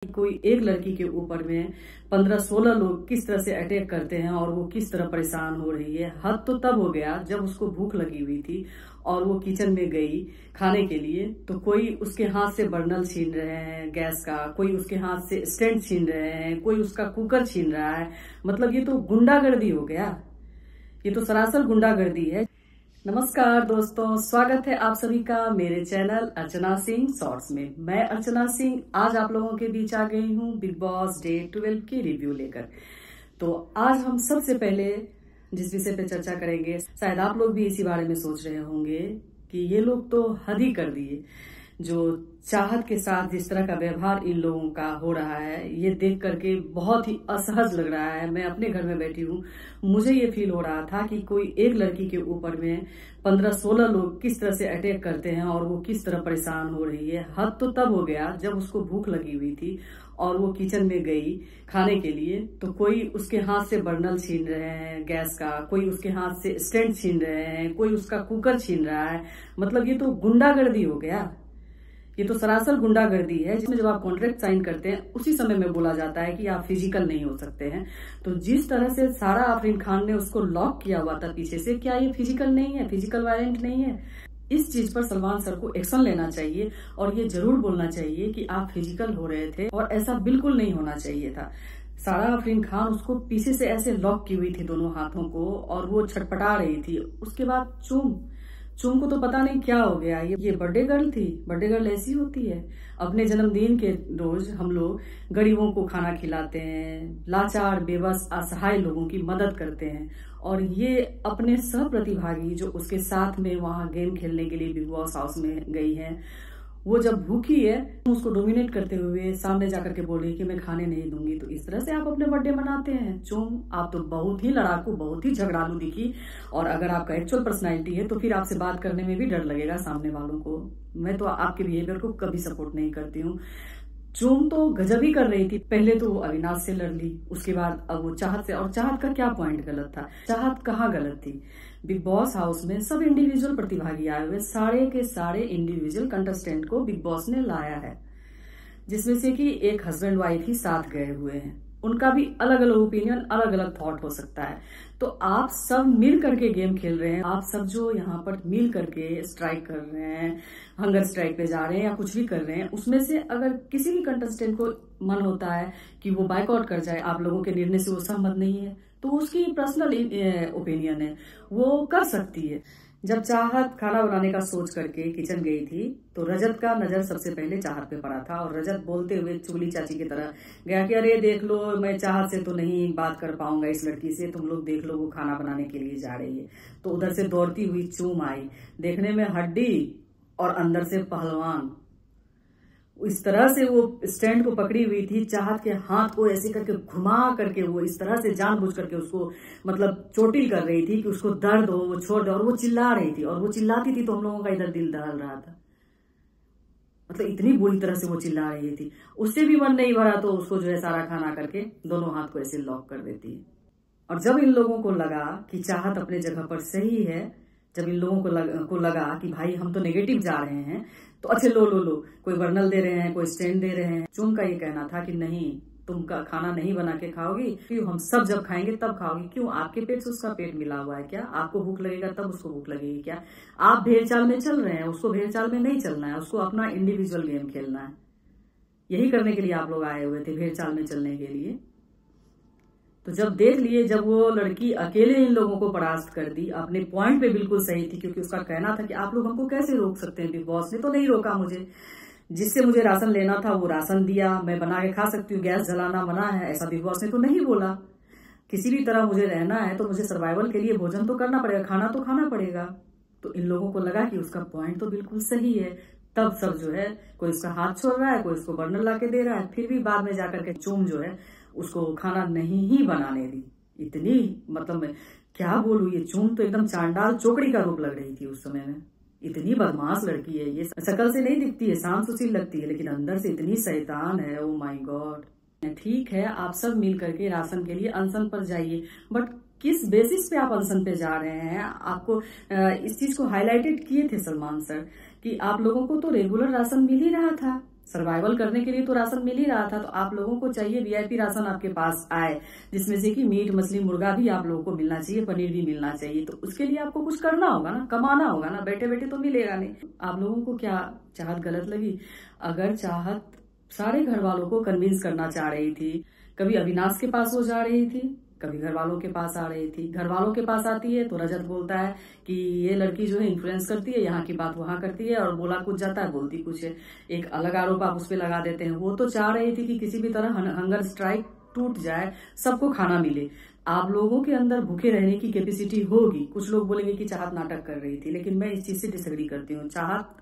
कोई एक लड़की के ऊपर में 15-16 लोग किस तरह से अटैक करते हैं और वो किस तरह परेशान हो रही है। हद तो तब हो गया जब उसको भूख लगी हुई थी और वो किचन में गई खाने के लिए, तो कोई उसके हाथ से बर्नल छीन रहे हैं गैस का, कोई उसके हाथ से स्टैंड छीन रहे हैं, कोई उसका कुकर छीन रहा है। मतलब ये तो गुंडागर्दी हो गया, ये तो सरासर गुंडागर्दी है। नमस्कार दोस्तों, स्वागत है आप सभी का मेरे चैनल अर्चना सिंह शॉर्ट्स में। मैं अर्चना सिंह आज आप लोगों के बीच आ गई हूँ बिग बॉस डे 12 की रिव्यू लेकर। तो आज हम सबसे पहले जिस विषय पे चर्चा करेंगे, शायद आप लोग भी इसी बारे में सोच रहे होंगे कि ये लोग तो हद ही कर दिए। जो चाहत के साथ जिस तरह का व्यवहार इन लोगों का हो रहा है, ये देख करके बहुत ही असहज लग रहा है। मैं अपने घर में बैठी हूँ, मुझे ये फील हो रहा था कि कोई एक लड़की के ऊपर में 15-16 लोग किस तरह से अटैक करते हैं और वो किस तरह परेशान हो रही है। हद तो तब हो गया जब उसको भूख लगी हुई थी और वो किचन में गई खाने के लिए, तो कोई उसके हाथ से बर्नल छीन रहे हैं गैस का, कोई उसके हाथ से स्टैंड छीन रहे हैं, कोई उसका कुकर छीन रहा है। मतलब ये तो गुंडागर्दी हो गया, ये तो सरासर गुंडागर्दी है। जिसमें जब आप कॉन्ट्रैक्ट साइन करते हैं उसी समय में बोला जाता है कि आप फिजिकल नहीं हो सकते हैं। तो जिस तरह से सारा आफरीन खान ने उसको लॉक किया हुआ था पीछे से, क्या ये फिजिकल नहीं है, फिजिकल वायलेंट नहीं है? इस चीज पर सलमान सर को एक्शन लेना चाहिए और ये जरूर बोलना चाहिए कि आप फिजिकल हो रहे थे और ऐसा बिल्कुल नहीं होना चाहिए था। सारा आफरीन खान उसको पीछे से ऐसे लॉक की हुई थी दोनों हाथों को और वो छटपटा रही थी। उसके बाद चूम को तो पता नहीं क्या हो गया। ये बर्थडे गर्ल थी, बर्थडे गर्ल ऐसी होती है। अपने जन्मदिन के रोज हम लोग गरीबों को खाना खिलाते हैं, लाचार बेबस असहाय लोगों की मदद करते हैं। और ये अपने सह प्रतिभागी जो उसके साथ में वहां गेम खेलने के लिए बिग बॉस हाउस में गई है, वो जब भूखी है उसको डोमिनेट करते हुए सामने जाकर के बोल रही कि मैं खाने नहीं दूंगी। तो इस तरह से आप अपने बर्थडे मनाते हैं? चूम, आप तो बहुत ही लड़ाकू, बहुत ही झगड़ालू दिखी। और अगर आपका एक्चुअल पर्सनैलिटी है तो फिर आपसे बात करने में भी डर लगेगा सामने वालों को। मैं तो आपके बिहेवियर को कभी सपोर्ट नहीं करती हूँ। चूम तो गजब ही कर रही थी। पहले तो वो अविनाश से लड़ ली, उसके बाद अब वो चाहत से। और चाहत का क्या पॉइंट गलत था? चाहत कहाँ गलत थी? बिग बॉस हाउस में सब इंडिविजुअल प्रतिभागी आए हुए, सारे के सारे इंडिविजुअल कंटेस्टेंट को बिग बॉस ने लाया है, जिसमें से कि एक हस्बैंड वाइफ ही साथ गए हुए हैं। उनका भी अलग अलग ओपिनियन, अलग अलग थॉट हो सकता है। तो आप सब मिल करके गेम खेल रहे हैं, आप सब जो यहाँ पर मिल करके स्ट्राइक कर रहे हैं, हंगर स्ट्राइक पे जा रहे हैं या कुछ भी कर रहे हैं, उसमें से अगर किसी भी कंटेस्टेंट को मन होता है कि वो बाइकआउट कर जाए, आप लोगों के निर्णय से वो सहमत नहीं है, तो उसकी पर्सनल ओपिनियन है, वो कर सकती है। जब चाहत खाना बनाने का सोच करके किचन गई थी तो रजत का नजर सबसे पहले चाहत पे पड़ा था और रजत बोलते हुए चुगली चाची की तरह गया कि अरे देख लो, मैं चाहत से तो नहीं बात कर पाऊंगा इस लड़की से, तुम लोग देख लो वो खाना बनाने के लिए जा रही है। तो उधर से दौड़ती हुई चूम आई, देखने में हड्डी और अंदर से पहलवान। इस तरह से वो स्टैंड को पकड़ी हुई थी, चाहत के हाथ को ऐसे करके घुमा करके वो इस तरह से जानबूझ करके उसको मतलब चोटिल कर रही थी कि उसको दर्द हो, वो छोड़ दे। और वो चिल्ला रही थी और वो चिल्लाती थी तो हम लोगों का इधर दिल दहल रहा था। मतलब इतनी बुरी तरह से वो चिल्ला रही थी। उससे भी मन नहीं भरा तो उसको जो है सारा खाना करके दोनों हाथ को ऐसे लॉक कर देती है। और जब इन लोगों को लगा कि चाहत अपने जगह पर सही है, जब इन लोगों को लगा कि भाई हम तो नेगेटिव जा रहे हैं, तो अच्छे लो कोई बर्नल दे रहे हैं, कोई स्टैंड दे रहे हैं। चूम का ये कहना था कि नहीं, तुम का खाना नहीं बना के खाओगी, क्यों? हम सब जब खाएंगे तब खाओगी। क्यों? आपके पेट से उसका पेट मिला हुआ है क्या? आपको भूख लगेगा तब उसको भूख लगेगी क्या? आप भेड़चाल में चल रहे हैं, उसको भेड़चाल में नहीं चलना है, उसको अपना इंडिविजुअल गेम खेलना है। यही करने के लिए आप लोग आए हुए थे, भेड़चाल में चलने के लिए। तो जब देख लिए, जब वो लड़की अकेले इन लोगों को परास्त कर दी, अपने पॉइंट पे बिल्कुल सही थी, क्योंकि उसका कहना था कि आप लोग हमको कैसे रोक सकते हैं, बिग बॉस ने तो नहीं रोका मुझे। जिससे मुझे राशन लेना था वो राशन दिया, मैं बना के खा सकती हूँ, गैस जलाना मना है, ऐसा बिग बॉस ने तो नहीं बोला। किसी भी तरह मुझे रहना है तो मुझे सर्वाइवल के लिए भोजन तो करना पड़ेगा, खाना तो खाना पड़ेगा। तो इन लोगों को लगा कि उसका पॉइंट तो बिल्कुल सही है। तब सब जो है, कोई उसका हाथ छोड़ रहा है, कोई उसको बर्नर ला के दे रहा है। फिर भी बाद में जाकर के चूम जो है उसको खाना नहीं ही बनाने दी। इतनी मतलब मैं क्या बोलूं, ये चूम तो एकदम चांडाल चोकड़ी का रूप लग रही थी उस समय में। इतनी बदमाश लड़की है ये, शकल से नहीं दिखती है, शांत सुशील लगती है, लेकिन अंदर से इतनी शैतान है। Oh my God. ठीक है, आप सब मिल करके राशन के लिए अनशन पर जाइए, बट किस बेसिस पे आप अनशन पे जा रहे हैं? आपको इस चीज को हाईलाइटेड किए थे सलमान सर कि आप लोगों को तो रेगुलर राशन मिल ही रहा था, सर्वाइवल करने के लिए तो राशन मिल ही रहा था, तो आप लोगों को चाहिए वीआईपी राशन आपके पास आए, जिसमें से कि मीट मछली मुर्गा भी आप लोगों को मिलना चाहिए, पनीर भी मिलना चाहिए। तो उसके लिए आपको कुछ करना होगा ना, कमाना होगा ना, बैठे बैठे तो मिलेगा नहीं। आप लोगों को क्या चाहत गलत लगी? अगर चाहत सारे घर वालों को कन्विंस करना चाह रही थी, कभी अविनाश के पास वो जा रही थी, कभी घर वालों के पास आ रही थी। घर वालों के पास आती है तो रजत बोलता है कि ये लड़की जो है इन्फ्लुएंस करती है, यहाँ की बात वहां करती है, और बोला कुछ जाता है बोलती कुछ है। एक अलग आरोप आप उस पर लगा देते हैं। वो तो चाह रही थी कि किसी भी तरह हंगर स्ट्राइक टूट जाए, सबको खाना मिले। आप लोगों के अंदर भूखे रहने की कैपेसिटी होगी। कुछ लोग बोलेंगे कि चाहत नाटक कर रही थी, लेकिन मैं इस चीज से डिसएग्री करती हूँ। चाहत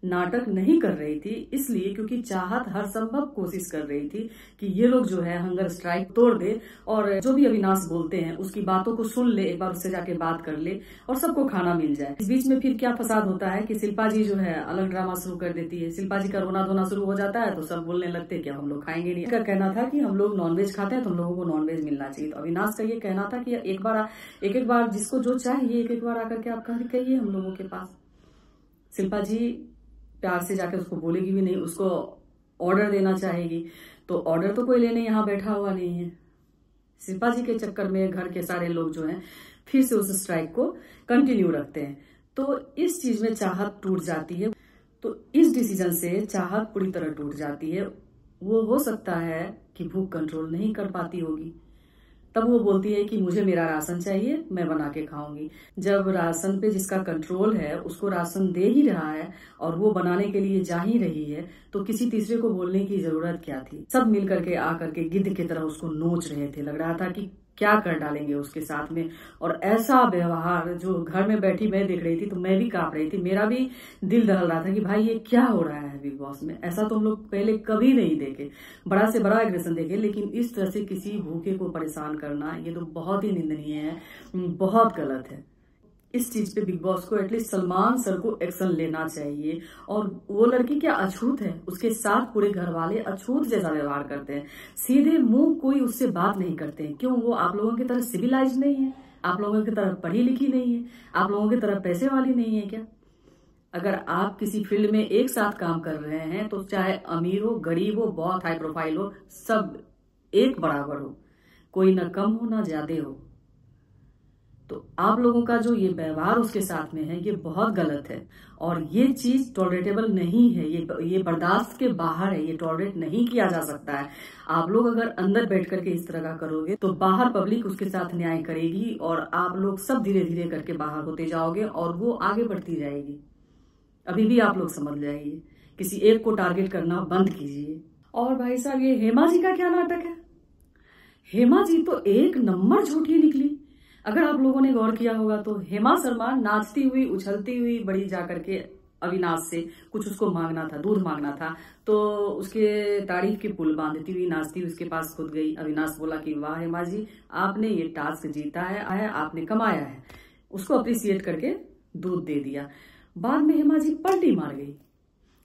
नाटक नहीं कर रही थी, इसलिए क्योंकि चाहत हर संभव कोशिश कर रही थी कि ये लोग जो है हंगर स्ट्राइक तोड़ दे, और जो भी अविनाश बोलते हैं उसकी बातों को सुन ले, एक बार उससे जाके बात कर ले और सबको खाना मिल जाए। इस बीच में फिर क्या फसाद होता है कि शिल्पा जी जो है अलग ड्रामा शुरू कर देती है। शिल्पा जी का रोना धोना शुरू हो जाता है तो सब बोलने लगते हैं कि हम लोग खाएंगे नहीं। का कहना था कि हम लोग नॉनवेज खाते हैं तो हम लोगों को नॉनवेज मिलना चाहिए। तो अविनाश का ये कहना था कि एक बार जिसको जो चाहिए एक बार आकर के आप कहिए हम लोगों के पास। शिल्पा जी प्यार से जाके उसको बोलेगी भी नहीं, उसको ऑर्डर देना चाहेगी, तो ऑर्डर तो कोई लेने यहाँ बैठा हुआ नहीं है। शिल्पा जी के चक्कर में घर के सारे लोग जो हैं फिर से उस स्ट्राइक को कंटिन्यू रखते हैं। तो इस चीज में चाहत टूट जाती है। तो इस डिसीजन से चाहत पूरी तरह टूट जाती है। वो हो सकता है कि भूख कंट्रोल नहीं कर पाती होगी, तब वो बोलती है कि मुझे मेरा राशन चाहिए, मैं बना के खाऊंगी। जब राशन पे जिसका कंट्रोल है उसको राशन दे ही रहा है और वो बनाने के लिए जा ही रही है, तो किसी तीसरे को बोलने की जरूरत क्या थी? सब मिल करके आकर के गिद्ध की तरह उसको नोच रहे थे। लग रहा था कि क्या कर डालेंगे उसके साथ में। और ऐसा व्यवहार जो घर में बैठी मैं देख रही थी तो मैं भी कांप रही थी, मेरा भी दिल दहल रहा था कि भाई ये क्या हो रहा है बिग बॉस में। ऐसा तो हम लोग पहले कभी नहीं देखे, बड़ा से बड़ा एग्रेशन देखे, लेकिन इस तरह से किसी भूखे को परेशान करना ये तो बहुत ही निंदनीय है, बहुत गलत है। इस चीज पे बिग बॉस को एटलीस्ट सलमान सर को एक्शन लेना चाहिए। और वो लड़की क्या अछूत है, उसके साथ पूरे घर वाले अछूत जैसा व्यवहार करते हैं, सीधे मुंह कोई उससे बात नहीं करते हैं। क्यों? वो आप लोगों की तरह सिविलाइज नहीं है, आप लोगों की तरह पढ़ी लिखी नहीं है, आप लोगों की तरह पैसे वाली नहीं है क्या? अगर आप किसी फील्ड में एक साथ काम कर रहे हैं तो चाहे अमीर हो गरीब हो बहुत हाई प्रोफाइल हो, सब एक बराबर हो, कोई ना कम हो ना ज्यादा हो। तो आप लोगों का जो ये व्यवहार उसके साथ में है ये बहुत गलत है और ये चीज टॉलरेटेबल नहीं है, ये बर्दाश्त के बाहर है, ये टॉलरेट नहीं किया जा सकता है। आप लोग अगर अंदर बैठ करके इस तरह का करोगे तो बाहर पब्लिक उसके साथ न्याय करेगी और आप लोग सब धीरे धीरे करके बाहर होते जाओगे और वो आगे बढ़ती जाएगी। अभी भी आप लोग समझ जाइए, किसी एक को टारगेट करना बंद कीजिए। और भाई साहब ये हेमा जी का क्या नाटक है? हेमा जी तो एक नंबर झूठी निकली। अगर आप लोगों ने गौर किया होगा तो हेमा शर्मा नाचती हुई उछलती हुई बड़ी जाकर के अविनाश से कुछ उसको मांगना था, दूध मांगना था, तो उसके तारीफ के पुल बांधती हुई नाचती हुई उसके पास खुद गई। अविनाश बोला कि वाह हेमा जी, आपने ये टास्क जीता है, आपने कमाया है। उसको अप्रिसिएट करके दूध दे दिया। बाद में हेमा जी पलटी मार गई।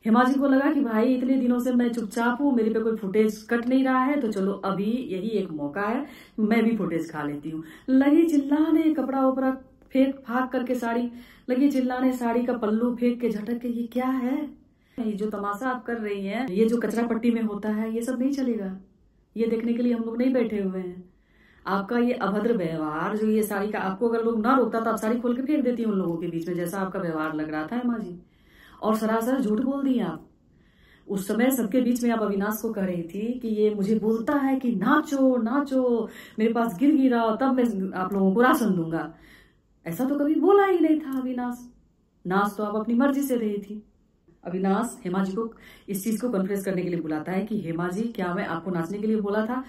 हेमा जी को लगा कि भाई इतने दिनों से मैं चुपचाप हूं, मेरे पे कोई फुटेज कट नहीं रहा है, तो चलो अभी यही एक मौका है, मैं भी फुटेज खा लेती हूँ। लगी चिल्लाने, कपड़ा उपड़ा फेंक फाक करके साड़ी लगी चिल्लाने, साड़ी का पल्लू फेंक के झटक के, ये क्या है? ये जो तमाशा आप कर रही हैं, ये जो कचरा पट्टी में होता है, ये सब नहीं चलेगा। ये देखने के लिए हम लोग नहीं बैठे हुए हैं। आपका ये अभद्र व्यवहार, जो ये साड़ी का, आपको अगर लोग ना रोकता तो आप साड़ी खोल के फेंक देती उन लोगों के बीच में, जैसा आपका व्यवहार लग रहा था हेमा जी। और सरासर झूठ बोल दी आप। उस समय सबके बीच में आप अविनाश को कह रही थी कि ये मुझे बोलता है कि नाचो नाचो, मेरे पास गिर गिरा तब मैं आप लोगों को राशन दूंगा। ऐसा तो कभी बोला ही नहीं था अविनाश। नाच तो आप अपनी मर्जी से रही थी। अविनाश हेमा जी को इस चीज को कन्फ्रेस करने के लिए बुलाता है कि हेमा जी क्या मैं आपको नाचने के लिए बोला था?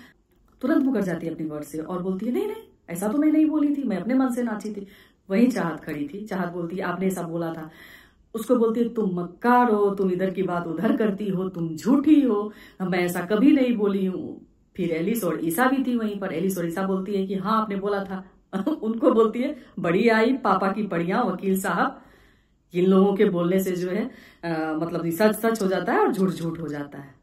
तुरंत मुकर जाती है अपनी वर्ड से और बोलती है नहीं नहीं, ऐसा तो मैं नहीं बोली थी, मैं अपने मन से नाची थी। वहीं चाहत खड़ी थी। चाहत बोलती है आपने ऐसा बोला था। उसको बोलती है तुम मक्कार हो, तुम इधर की बात उधर करती हो, तुम झूठी हो, मैं ऐसा कभी नहीं बोली हूँ। फिर एलिस और ईसा भी थी वहीं पर। एलिस और ईसा बोलती है कि हाँ आपने बोला था। उनको बोलती है बड़ी आई पापा की पड़ियां वकील साहब। इन लोगों के बोलने से जो है मतलब सच सच हो जाता है और झूठ झूठ हो जाता है।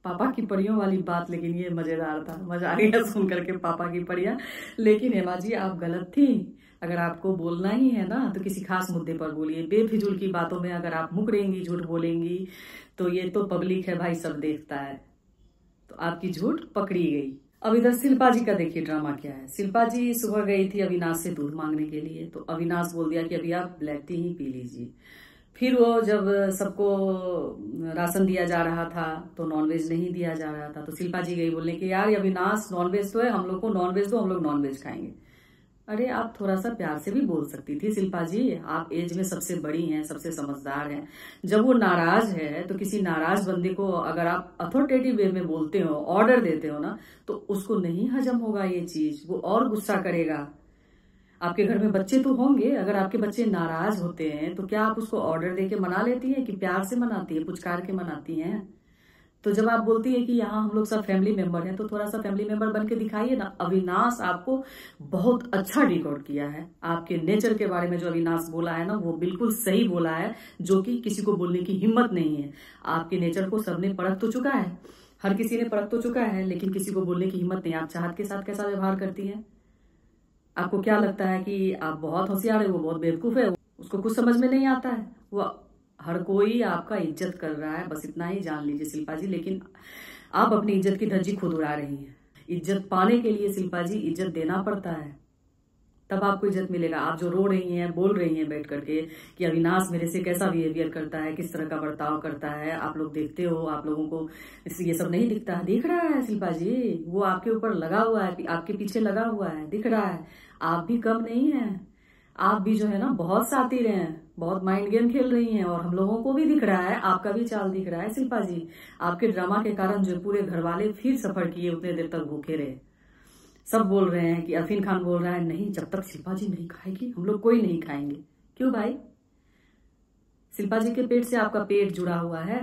पापा की पड़ियों वाली बात, लेकिन ये मजेदार था, मजा आ गया सुन करके पापा की पड़ियां। लेकिन हेमा जी आप गलत थी। अगर आपको बोलना ही है ना तो किसी खास मुद्दे पर बोलिए। बेफिजूल की बातों में अगर आप मुकरेंगी, झूठ बोलेंगी तो ये तो पब्लिक है भाई, सब देखता है। तो आपकी झूठ पकड़ी गई। अब इधर शिल्पा जी का देखिए ड्रामा क्या है। शिल्पा जी सुबह गई थी अविनाश से दूध मांगने के लिए, तो अविनाश बोल दिया कि अभी आप ब्लैक टी ही पी लीजिए। फिर वो जब सबको राशन दिया जा रहा था तो नॉनवेज नहीं दिया जा रहा था, तो शिल्पा जी गई बोलने कि यार अविनाश नॉनवेज तो है, हम लोग को नॉनवेज दो, हम लोग नॉनवेज खाएंगे। अरे आप थोड़ा सा प्यार से भी बोल सकती थी शिल्पा जी, आप एज में सबसे बड़ी हैं, सबसे समझदार हैं। जब वो नाराज है तो किसी नाराज बंदे को अगर आप अथॉरिटेटिव वे में बोलते हो, ऑर्डर देते हो ना, तो उसको नहीं हजम होगा ये चीज, वो और गुस्सा करेगा। आपके घर में बच्चे तो होंगे, अगर आपके बच्चे नाराज होते हैं तो क्या आप उसको ऑर्डर देके मना लेती हैं कि प्यार से मनाती है, पुचकार के मनाती हैं? तो जब आप बोलती है कि यहाँ हम लोग सब फैमिली मेंबर हैं, तो थोड़ा सा फैमिली मेंबर बन के दिखाइए ना। अविनाश आपको बहुत अच्छा डिकोड किया है। आपके नेचर के बारे में जो अविनाश बोला है ना, वो बिल्कुल सही बोला है, जो कि किसी को बोलने की हिम्मत नहीं है। आपके नेचर को सबने परख तो चुका है, हर किसी ने परख तो चुका है, लेकिन किसी को बोलने की हिम्मत नहीं। आप चाहत के साथ कैसा व्यवहार करती हैं? आपको क्या लगता है कि आप बहुत होशियार है, वो बहुत बेवकूफ है, उसको कुछ समझ में नहीं आता है? वो हर कोई आपका इज्जत कर रहा है, बस इतना ही जान लीजिए शिल्पा जी। लेकिन आप अपनी इज्जत की धज्जी खुद उड़ा रही हैं। इज्जत पाने के लिए शिल्पा जी इज्जत देना पड़ता है, तब आपको इज्जत मिलेगा। आप जो रो रही हैं, बोल रही हैं बैठ करके कि अविनाश मेरे से कैसा बिहेवियर करता है, किस तरह का बर्ताव करता है, आप लोग देखते हो, आप लोगों को ये सब नहीं दिखता है? दिख रहा है शिल्पा जी, वो आपके ऊपर लगा हुआ है, आपके पीछे लगा हुआ है, दिख रहा है। आप भी कम नहीं है, आप भी जो है ना बहुत शातिर हैं, बहुत माइंड गेम खेल रही हैं, और हम लोगों को भी दिख रहा है, आपका भी चाल दिख रहा है शिल्पा जी। आपके ड्रामा के कारण जो पूरे घर वाले फिर सफर किए, उतने देर तक भूखे रहे। सब बोल रहे हैं कि अरफीन खान बोल रहा है नहीं, जब तक शिल्पा जी नहीं खाएगी हम लोग कोई नहीं खाएंगे। क्यों भाई? शिल्पा जी के पेट से आपका पेट जुड़ा हुआ है,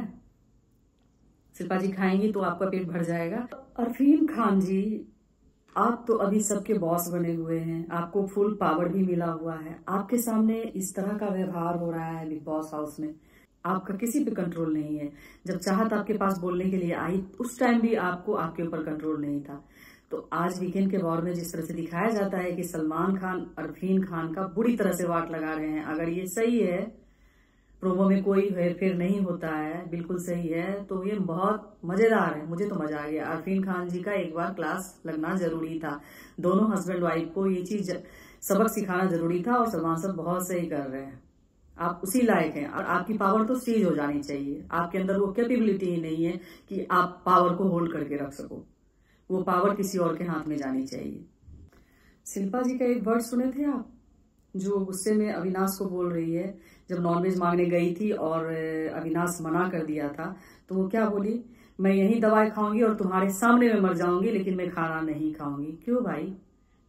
शिल्पा जी खाएंगी तो आपका पेट भर जाएगा। अरफीन खान जी, आप तो अभी सबके बॉस बने हुए हैं, आपको फुल पावर भी मिला हुआ है, आपके सामने इस तरह का व्यवहार हो रहा है बिग बॉस हाउस में, आपका किसी पे कंट्रोल नहीं है। जब चाहत आपके पास बोलने के लिए आई, उस टाइम भी आपको आपके ऊपर कंट्रोल नहीं था। तो आज वीकेंड के वॉर में जिस तरह से दिखाया जाता है कि सलमान खान अरफीन खान का बुरी तरह से वाट लगा रहे हैं, अगर ये सही है, प्रोमो में कोई हेरफेर नहीं होता है, बिल्कुल सही है, तो ये बहुत मजेदार है। मुझे तो मजा आ गया। अरफीन खान जी का एक बार क्लास लगना जरूरी था, दोनों हस्बैंड वाइफ को ये चीज सबक सिखाना जरूरी था, और सलमान साहब बहुत सही कर रहे हैं। आप उसी लायक हैं, और आपकी पावर तो सीज हो जानी चाहिए। आपके अंदर वो कैपेबिलिटी ही नहीं है कि आप पावर को होल्ड करके रख सको, वो पावर किसी और के हाथ में जानी चाहिए। शिल्पा जी का एक वर्ड सुने थे आप, जो गुस्से में अविनाश को बोल रही है, जब नॉनवेज मांगने गई थी और अविनाश मना कर दिया था, तो वो क्या बोली? मैं यही दवाई खाऊंगी और तुम्हारे सामने में मर जाऊंगी, लेकिन मैं खाना नहीं खाऊंगी। क्यों भाई?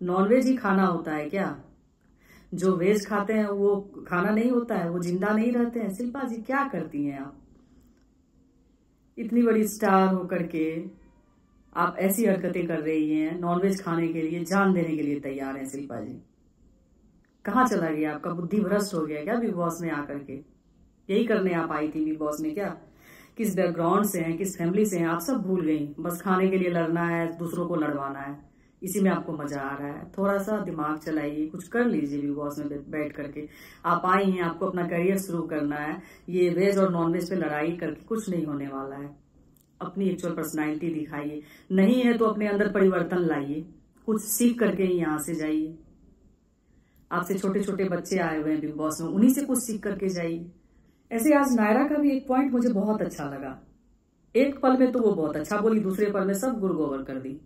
नॉनवेज ही खाना होता है क्या? जो वेज खाते हैं वो खाना नहीं होता है, वो जिंदा नहीं रहते हैं? शिल्पा जी क्या करती हैं आप? इतनी बड़ी स्टार होकर के आप ऐसी हरकतें कर रही हैं, नॉनवेज खाने के लिए जान देने के लिए तैयार हैं। शिल्पा जी कहाँ चला गया आपका? बुद्धि भ्रष्ट हो गया क्या बिग बॉस में आकर के? यही करने आप आई थी बिग बॉस में क्या? किस बैकग्राउंड से हैं, किस फैमिली से हैं, आप सब भूल गई। बस खाने के लिए लड़ना है, दूसरों को लड़वाना है, इसी में आपको मजा आ रहा है। थोड़ा सा दिमाग चलाइए, कुछ कर लीजिए बिग बॉस में बैठ करके। आप आई हैं, आपको अपना करियर शुरू करना है, ये वेज और नॉनवेज पे लड़ाई करके कुछ नहीं होने वाला है। अपनी एक्चुअल पर्सनालिटी दिखाइए, नहीं है तो अपने अंदर परिवर्तन लाइए, कुछ सीख करके ही यहाँ से जाइए। आपसे छोटे छोटे बच्चे आए हुए हैं बिग बॉस में, उन्हीं से कुछ सीख करके जाइए। ऐसे आज नायरा का भी एक पॉइंट मुझे बहुत अच्छा लगा। एक पल में तो वो बहुत अच्छा बोली, दूसरे पल में सब गुड़गोबर कर दी।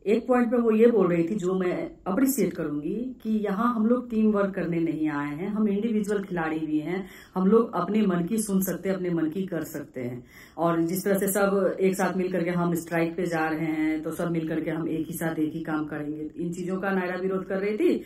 एक पॉइंट पे वो ये बोल रही थी, जो मैं अप्रिशिएट करूंगी, कि यहाँ हम लोग टीम वर्क करने नहीं आए हैं, हम इंडिविजुअल खिलाड़ी भी हैं, हम लोग अपने मन की सुन सकते हैं, अपने मन की कर सकते हैं। और जिस तरह से सब एक साथ मिल करके हम स्ट्राइक पे जा रहे हैं, तो सब मिल करके हम एक ही साथ एक ही काम करेंगे। इन चीजों का नायरा विरोध कर रही थी।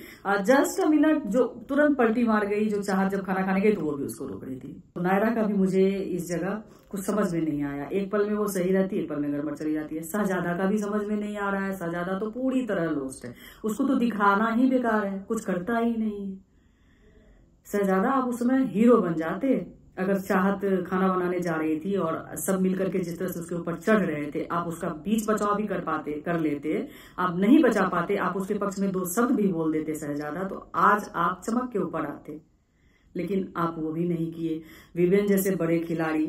जस्ट अ मिनट जो तुरंत पलटी मार गई, जो चाहत जब खाना खाने गई तो वो भी उसको रोक रही थी। तो नायरा का भी मुझे इस जगह कुछ समझ में नहीं आया। एक पल में वो सही रहती है, एक पल में गड़बड़ चली जाती है। शहजादा का भी समझ में नहीं आ रहा है, शहजादा तो पूरी तरह लोस्ट है, उसको तो दिखाना ही बेकार है, कुछ करता ही नहीं है। शहजादा आप उस समय हीरो बन जाते, अगर चाहत खाना बनाने जा रही थी और सब मिलकर के जिस तरह से उसके ऊपर चढ़ रहे थे, आप उसका बीच बचाव भी कर लेते, आप नहीं बचा पाते, आप उसके पक्ष में 2 शब्द भी बोल देते शहजादा, तो आज आप चमक के ऊपर आते। लेकिन आप वो भी नहीं किए। विवेन जैसे बड़े खिलाड़ी,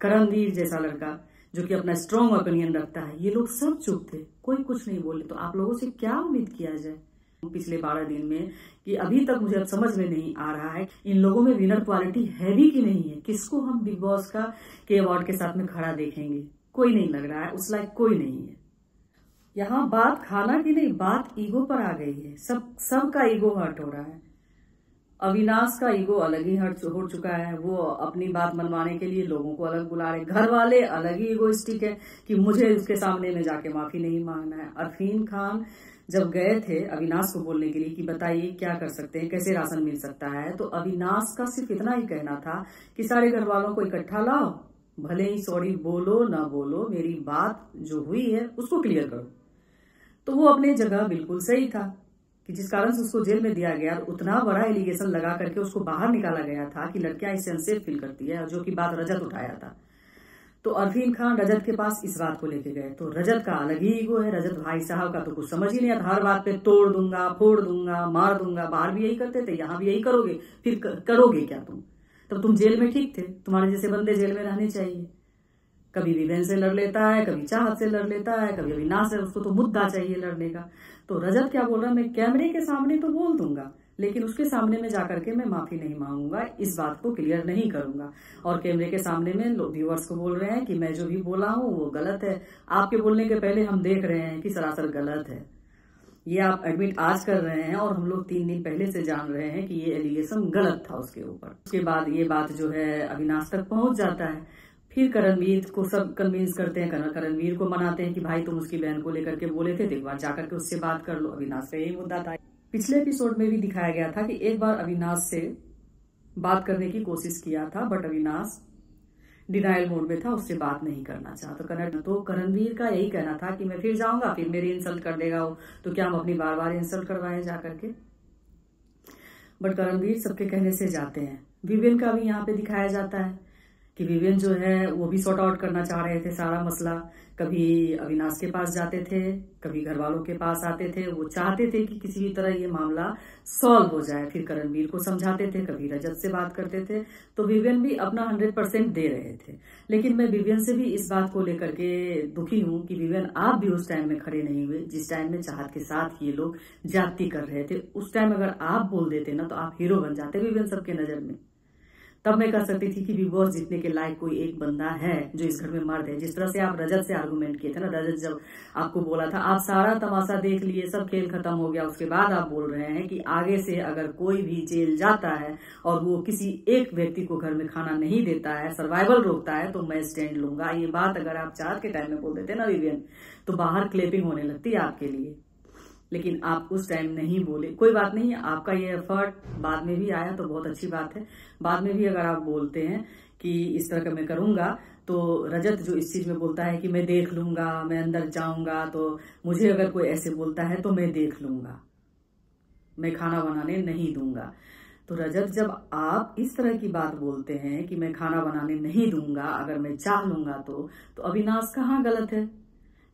करणवीर जैसा लड़का जो कि अपना स्ट्रॉन्ग ओपिनियन रखता है, ये लोग सब चुप थे, कोई कुछ नहीं बोले। तो आप लोगों से क्या उम्मीद किया जाए पिछले 12 दिन में, कि अभी तक मुझे अब समझ में नहीं आ रहा है इन लोगों में विनर क्वालिटी है भी कि नहीं है। किसको हम बिग बॉस के अवार्ड के साथ में खड़ा देखेंगे? कोई नहीं लग रहा है, उस लायक कोई नहीं है। यहाँ बात खाना की नहीं, बात ईगो पर आ गई है। सबका ईगो हर्ट हो रहा है। अविनाश का ईगो अलग ही हर्ट हो चुका है। वो अपनी बात मनवाने के लिए लोगों को अलग बुला रहे, घर वाले अलग ही ईगोइस्टिक है कि मुझे उसके सामने में जाके माफी नहीं मांगना है। अरफीन खान जब गए थे अविनाश को बोलने के लिए कि बताइए क्या कर सकते हैं, कैसे राशन मिल सकता है, तो अविनाश का सिर्फ इतना ही कहना था कि सारे घर वालों को इकट्ठा लाओ, भले ही सॉरी बोलो ना बोलो, मेरी बात जो हुई है उसको क्लियर करो। तो वो अपने जगह बिल्कुल सही था कि जिस कारण से उसको जेल में दिया गया, उतना बड़ा एलिगेशन लगा करके उसको बाहर निकाला गया था कि लड़कियां इससे अनसेफ फील करती है, जो कि बात रजत उठाया था। तो अरफीन खान रजत के पास इस बात को लेके गए, तो रजत का अलग ही ईगो है। रजत भाई साहब का तो कुछ समझ ही नहीं आता, हर बात पे तोड़ दूंगा, फोड़ दूंगा, मार दूंगा। बाहर भी यही करते थे, यहाँ भी यही करोगे, फिर करोगे क्या तुम? तब तुम जेल में ठीक थे, तुम्हारे जैसे बंदे जेल में रहने चाहिए। कभी विवेन से लड़ लेता है, कभी चाहत से लड़ लेता है, कभी अविनाश से, उसको तो मुद्दा चाहिए लड़ने का। तो रजत क्या बोल रहा है, मैं कैमरे के सामने तो बोल दूंगा, लेकिन उसके सामने में जाकर के मैं माफी नहीं मांगूंगा, इस बात को क्लियर नहीं करूंगा। और कैमरे के सामने में लोग व्यूअर्स को बोल रहे हैं कि मैं जो भी बोला हूं वो गलत है। आपके बोलने के पहले हम देख रहे हैं कि सरासर गलत है। ये आप एडमिट आज कर रहे हैं और हम लोग 3 दिन पहले से जान रहे हैं कि ये एलिगेशन गलत था उसके ऊपर। उसके बाद ये बात जो है अविनाश तक पहुंच जाता है। फिर करणवीर को सब कन्विंस करते हैं, करणवीर को मनाते हैं कि भाई तुम उसकी बहन को लेकर के बोले थे, तो एक बार जाकर के उससे बात कर लो। अविनाश का यही मुद्दा था। पिछले एपिसोड में भी दिखाया गया था कि एक बार अविनाश से बात करने की कोशिश किया था, बट अविनाश डिनाइल मोड में था, उससे बात नहीं करना चाहता। तो करणवीर का यही कहना था कि मैं फिर जाऊंगा, फिर मेरी इंसल्ट कर देगा वो, तो क्या हम अपनी बार बार इंसल्ट करवाएं जाकर के? बट करणवीर सबके कहने से जाते हैं। विवेन का भी यहाँ पे दिखाया जाता है कि विवेन जो है वो भी सॉर्ट आउट करना चाह रहे थे सारा मसला। कभी अविनाश के पास जाते थे, कभी घर वालों के पास आते थे। वो चाहते थे कि किसी भी तरह ये मामला सॉल्व हो जाए। फिर करणवीर को समझाते थे, कभी रजत से बात करते थे। तो विवेन भी अपना 100% दे रहे थे। लेकिन मैं विवेन से भी इस बात को लेकर के दुखी हूं कि विवेन आप भी उस टाइम में खड़े नहीं हुए जिस टाइम में चाहत के साथ ये लोग ज्यादती कर रहे थे। उस टाइम अगर आप बोल देते ना तो आप हीरो बन जाते विवेन सबके नजर में। तब मैं कह सकती थी कि बिग बॉस जीतने के लायक कोई एक बंदा है जो इस घर में मर्द है। जिस तरह से आप रजत से आर्गुमेंट किए थे ना, रजत जब आपको बोला था, आप सारा तमाशा देख लिए, सब खेल खत्म हो गया, उसके बाद आप बोल रहे हैं कि आगे से अगर कोई भी जेल जाता है और वो किसी एक व्यक्ति को घर में खाना नहीं देता है, सर्वाइवल रोकता है, तो मैं स्टैंड लूंगा। ये बात अगर आप चाहत के टाइम में बोल देते ना विवियन, तो बाहर क्लेपिंग होने लगती है आपके लिए। लेकिन आप उस टाइम नहीं बोले। कोई बात नहीं, आपका ये एफर्ट बाद में भी आया तो बहुत अच्छी बात है। बाद में भी अगर आप बोलते हैं कि इस तरह का मैं करूंगा, तो रजत जो इस चीज में बोलता है कि मैं देख लूंगा, मैं अंदर जाऊंगा, तो मुझे अगर कोई ऐसे बोलता है तो मैं देख लूंगा, मैं खाना बनाने नहीं दूंगा। तो रजत जब आप इस तरह की बात बोलते हैं कि मैं खाना बनाने नहीं दूंगा अगर मैं चाह लूंगा, तो अविनाश कहाँ गलत है?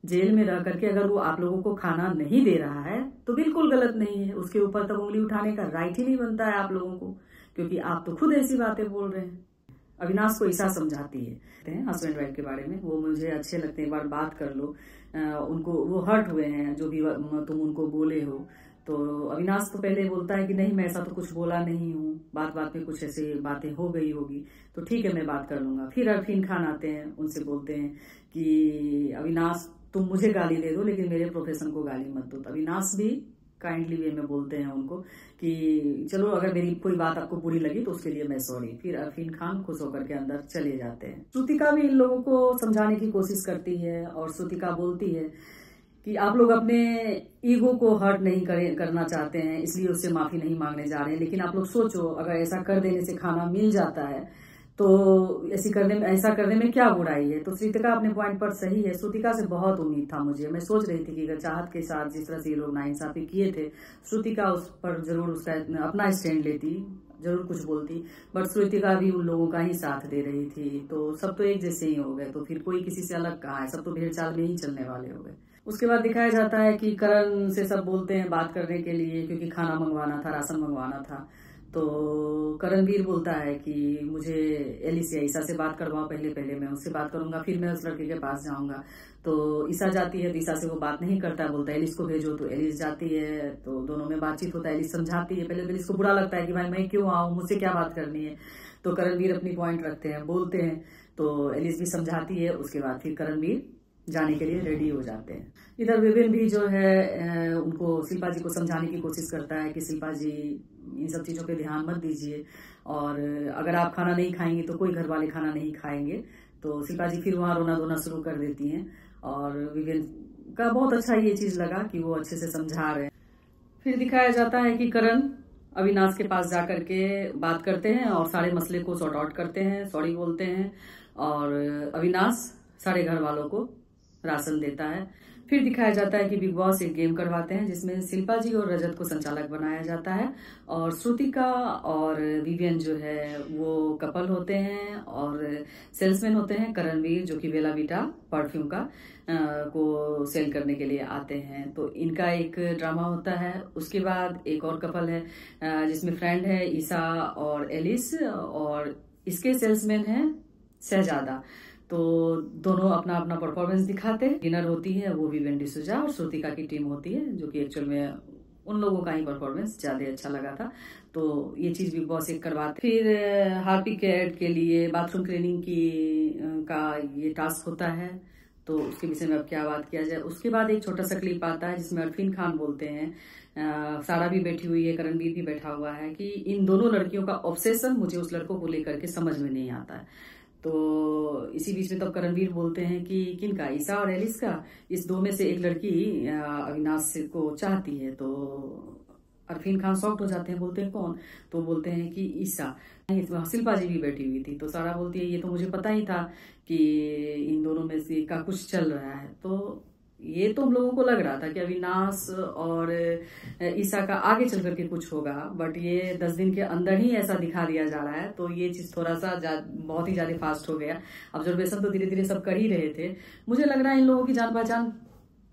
जेल में रह करके अगर वो आप लोगों को खाना नहीं दे रहा है तो बिल्कुल गलत नहीं है। उसके ऊपर तब उंगली उठाने का राइट ही नहीं बनता है आप लोगों को, क्योंकि आप तो खुद ऐसी बातें बोल रहे हैं। अविनाश को ईसा समझाती है हस्बैंड वाइफ के बारे में, वो मुझे अच्छे लगते हैं, एक बार बात कर लो। उनको वो हर्ट हुए हैं जो भी तुम उनको बोले हो। तो अविनाश तो पहले बोलता है कि नहीं मैं ऐसा तो कुछ बोला नहीं हूँ, बात बात में कुछ ऐसी बातें हो गई होगी, तो ठीक है मैं बात कर लूंगा। फिर अरफीन खान आते हैं, उनसे बोलते हैं कि अविनाश तुम मुझे गाली दे दो लेकिन मेरे प्रोफेशन को गाली मत दो। तो अविनाश भी काइंडली वे में बोलते हैं उनको कि चलो अगर मेरी कोई बात आपको बुरी लगी तो उसके लिए मैं सॉरी। फिर अरफीन खान खुश होकर के अंदर चले जाते हैं। श्रुतिका भी इन लोगों को समझाने की कोशिश करती है और श्रुतिका बोलती है कि आप लोग अपने ईगो को हर्ट नहीं करना चाहते हैं, इसलिए उससे माफी नहीं मांगने जा रहे हैं। लेकिन आप लोग सोचो अगर ऐसा कर देने से खाना मिल जाता है तो ऐसा करने में क्या बुराई है? तो श्रुतिका अपने पॉइंट पर सही है। श्रुतिका से बहुत उम्मीद था मुझे, मैं सोच रही थी कि अगर चाहत के साथ जिस तरह से ये लोग नाइंसाफी किए थे, श्रुतिका उस पर जरूर उसका अपना स्टैंड लेती, जरूर कुछ बोलती, बट श्रुतिका भी उन लोगों का ही साथ दे रही थी। तो सब तो एक जैसे ही हो गए, तो फिर कोई किसी से अलग कहाँ है, सब तो भेड़ चाल में ही चलने वाले हो गए। उसके बाद दिखाया जाता है कि करण से सब बोलते हैं बात करने के लिए, क्योंकि खाना मंगवाना था, राशन मंगवाना था। तो करणवीर बोलता है कि मुझे एलिस या ईसा से बात करवाओ, पहले मैं उससे बात करूंगा, फिर मैं उस लड़के के पास जाऊंगा। तो ईसा जाती है, तो ईसा से वो बात नहीं करता, बोलता है एलिस को भेजो। तो एलिस जाती है, तो दोनों में बातचीत होता है। एलिस समझाती है, पहले एलिस को बुरा लगता है कि भाई मैं क्यों आऊं, मुझसे क्या बात करनी है। तो करणवीर अपनी पॉइंट रखते हैं, बोलते हैं, तो एलिस भी समझाती है। उसके बाद फिर करणवीर जाने के लिए रेडी हो जाते हैं। इधर विवेन भी जो है उनको, शिल्पा जी को समझाने की कोशिश करता है कि शिल्पा जी इन सब चीजों पे ध्यान मत दीजिए, और अगर आप खाना नहीं खाएंगे तो कोई घर वाले खाना नहीं खाएंगे। तो शिल्पा जी फिर वहां रोना धोना शुरू कर देती हैं, और विवेन का बहुत अच्छा ये चीज लगा कि वो अच्छे से समझा रहे हैं। फिर दिखाया जाता है कि करण अविनाश के पास जाकर के बात करते हैं और सारे मसले को सॉर्ट आउट करते हैं, सॉरी बोलते हैं, और अविनाश सारे घर वालों को राशन देता है। फिर दिखाया जाता है कि बिग बॉस एक गेम करवाते हैं, जिसमें शिल्पा जी और रजत को संचालक बनाया जाता है, और श्रुतिका और विवियन जो है वो कपल होते हैं, और सेल्समैन होते हैं करणवीर, जो कि बेला विटा परफ्यूम का को सेल करने के लिए आते हैं। तो इनका एक ड्रामा होता है। उसके बाद एक और कपल है जिसमें फ्रेंड है ईसा और एलिस, और इसके सेल्समैन है शहजादा। तो दोनों अपना अपना परफॉर्मेंस दिखाते हैं। विनर होती है वो विवेन डिसूजा, और श्रुतिका की टीम होती है, जो कि एक्चुअल में उन लोगों का ही परफॉर्मेंस ज्यादा अच्छा लगा था। तो ये चीज बिग बॉस एक करवाते। फिर हार्पिक के एड के लिए बाथरूम क्लीनिंग का ये टास्क होता है, तो उसके विषय में अब क्या बात किया जाए। उसके बाद एक छोटा सा क्लिप आता है जिसमें अरफीन खान बोलते हैं, सारा भी बैठी हुई है, करणवीर भी बैठा हुआ है, कि इन दोनों लड़कियों का ऑब्सेशन मुझे उस लड़कों को लेकर के समझ में नहीं आता है। तो इसी बीच में तब करणवीर बोलते हैं कि किनका, ईसा और एलिस का, इस दो में से एक लड़की अविनाश को चाहती है। तो अरफीन खान शॉक्ड हो जाते हैं, बोलते हैं कौन, तो बोलते हैं कि ईसा। शिल्पा जी भी बैठी हुई थी, तो सारा बोलती है ये तो मुझे पता ही था कि इन दोनों में से का कुछ चल रहा है। तो ये तो हम लोगों को लग रहा था कि अविनाश और ईसा का आगे चल करके कुछ होगा, बट ये 10 दिन के अंदर ही ऐसा दिखा दिया जा रहा है। तो ये चीज थोड़ा सा बहुत ही ज्यादा फास्ट हो गया। ऑब्जर्वेशन तो धीरे धीरे सब कर ही रहे थे। मुझे लग रहा है इन लोगों की जान पहचान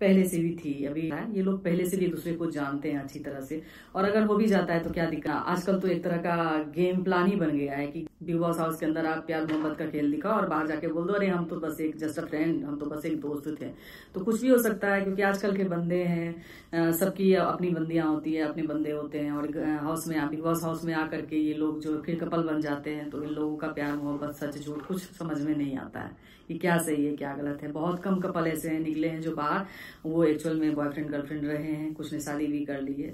पहले से भी थी, अभी ये लोग पहले से भी एक दूसरे को जानते हैं अच्छी तरह से, और अगर हो भी जाता है तो क्या दिक्कत। आजकल तो एक तरह का गेम प्लान ही बन गया है कि बिग बॉस हाउस के अंदर आप प्यार मोहब्बत का खेल दिखाओ और बाहर जाके बोल दो अरे हम तो बस एक जस्ट अ फ्रेंड, हम तो बस एक दोस्त थे। तो कुछ भी हो सकता है, क्योंकि आजकल के बंदे हैं, सबकी अपनी बंदियां होती है, अपने बंदे होते हैं, और हाउस में बिग बॉस हाउस में आकर के ये लोग जो फिर कपल बन जाते हैं, तो इन लोगों का प्यार मोहब्बत सच झूठ कुछ समझ में नहीं आता है कि क्या सही है क्या गलत है। बहुत कम कपल ऐसे निकले हैं जो बाहर वो एक्चुअल में बॉयफ्रेंड गर्लफ्रेंड रहे हैं, कुछ ने शादी भी कर ली है।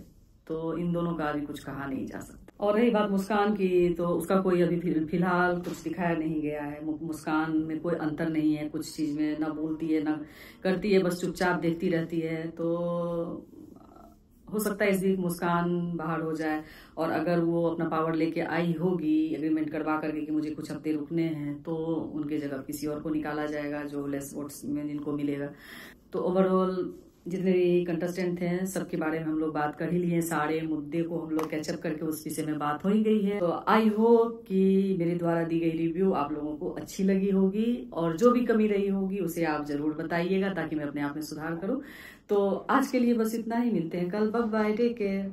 तो इन दोनों का अभी कुछ कहा नहीं जा सकता। और रही बात मुस्कान की, तो उसका कोई अभी फिलहाल कुछ दिखाया नहीं गया है। मुस्कान में कोई अंतर नहीं है कुछ चीज में, ना बोलती है ना करती है, बस चुपचाप देखती रहती है। तो हो सकता है इस बीच मुस्कान बाहर हो जाए, और अगर वो अपना पावर लेके आई होगी एग्रीमेंट करवा करके कि मुझे कुछ हफ्ते रुकने हैं, तो उनके जगह किसी और को निकाला जाएगा जो लेस वोट्स में जिनको मिलेगा। तो ओवरऑल जितने भी कंटेस्टेंट थे सबके बारे में हम लोग बात कर ही लिए, सारे मुद्दे को हम लोग कैचअप करके उस विषय में बात हो ही गई है। तो आई होप कि मेरे द्वारा दी गई रिव्यू आप लोगों को अच्छी लगी होगी, और जो भी कमी रही होगी उसे आप जरूर बताइएगा ताकि मैं अपने आप में सुधार करूं। तो आज के लिए बस इतना ही, मिलते हैं कल, बाय बाय, टेक केयर।